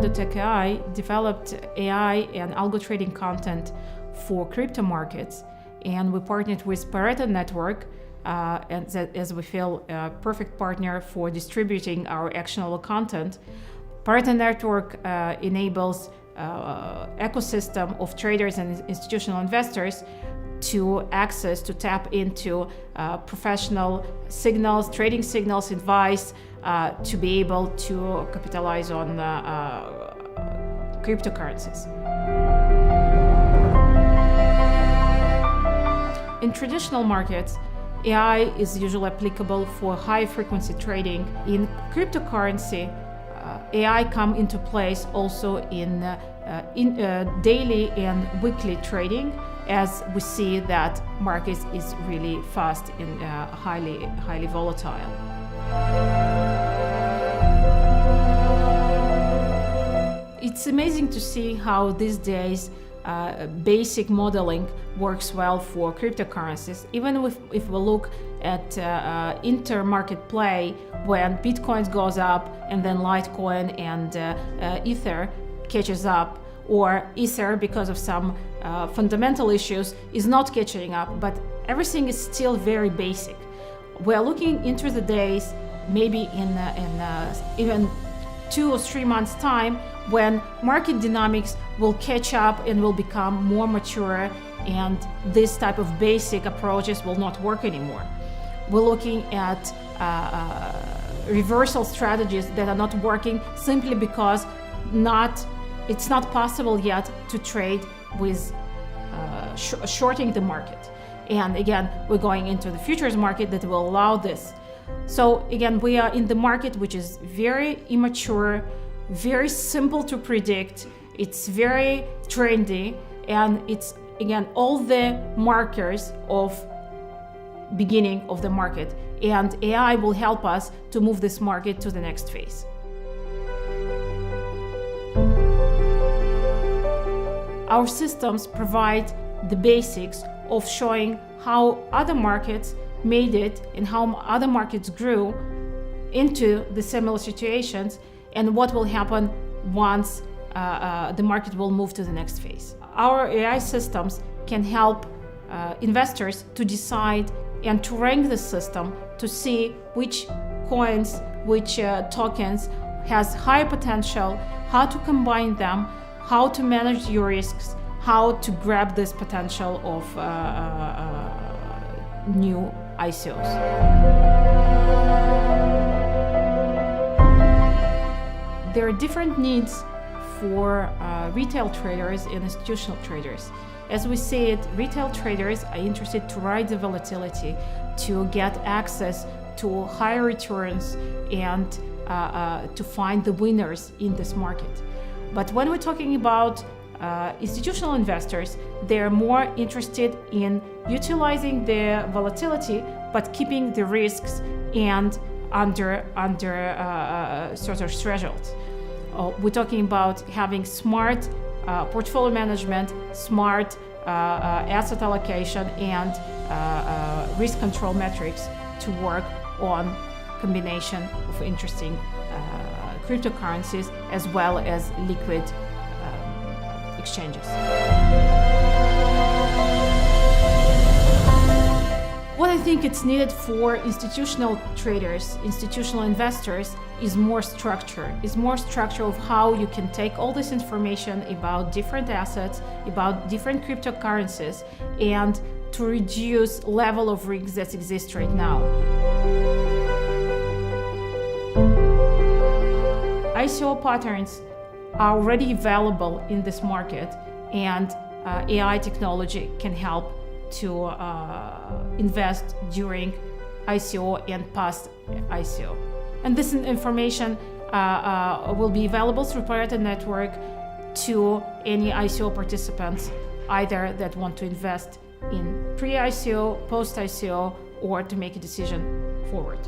EndoTech AI developed AI and algo trading content for crypto markets, and we partnered with Pareto Network, and that, as we feel, a perfect partner for distributing our actionable content. Pareto Network enables ecosystem of traders and institutional investors to tap into professional signals, trading signals, advice, to be able to capitalize on cryptocurrencies. In traditional markets, AI is usually applicable for high-frequency trading. In cryptocurrency, AI come into place also in daily and weekly trading, as we see that markets is really fast and highly volatile. It's amazing to see how these days basic modeling works well for cryptocurrencies. Even if we look at inter-market play, when Bitcoin goes up and then Litecoin and Ether catches up, or Ether, because of some fundamental issues, is not catching up, but everything is still very basic. We're looking into the days, maybe in even 2 or 3 months' time, when market dynamics will catch up and will become more mature, and this type of basic approaches will not work anymore. We're looking at reversal strategies that are not working simply because it's not possible yet to trade with shorting the market. And again, we're going into the futures market that will allow this. So again, we are in the market which is very immature, very simple to predict, it's very trendy, and it's again all the markers of beginning of the market, and AI will help us to move this market to the next phase. Our systems provide the basics of showing how other markets made it and how other markets grew into the similar situations, and what will happen once the market will move to the next phase. Our AI systems can help investors to decide and to rank the system to see which coins, which tokens has higher potential, how to combine them, how to manage your risks, how to grab this potential of new ICOs. There are different needs for retail traders and institutional traders. As we see it, retail traders are interested to ride the volatility, to get access to higher returns, and to find the winners in this market. But when we're talking about institutional investors, they're more interested in utilizing the volatility, but keeping the risks and under sort of thresholds. We're talking about having smart portfolio management, smart asset allocation, and risk control metrics to work on combination of interesting cryptocurrencies as well as liquid exchanges. What I think it's needed for institutional traders, institutional investors, is more structure of how you can take all this information about different assets, about different cryptocurrencies, and to reduce level of risks that exist right now. ICO patterns are already available in this market, and AI technology can help to invest during ICO and post ICO. And this information will be available through Pareto Network to any ICO participants, either that want to invest in pre-ICO, post-ICO, or to make a decision forward.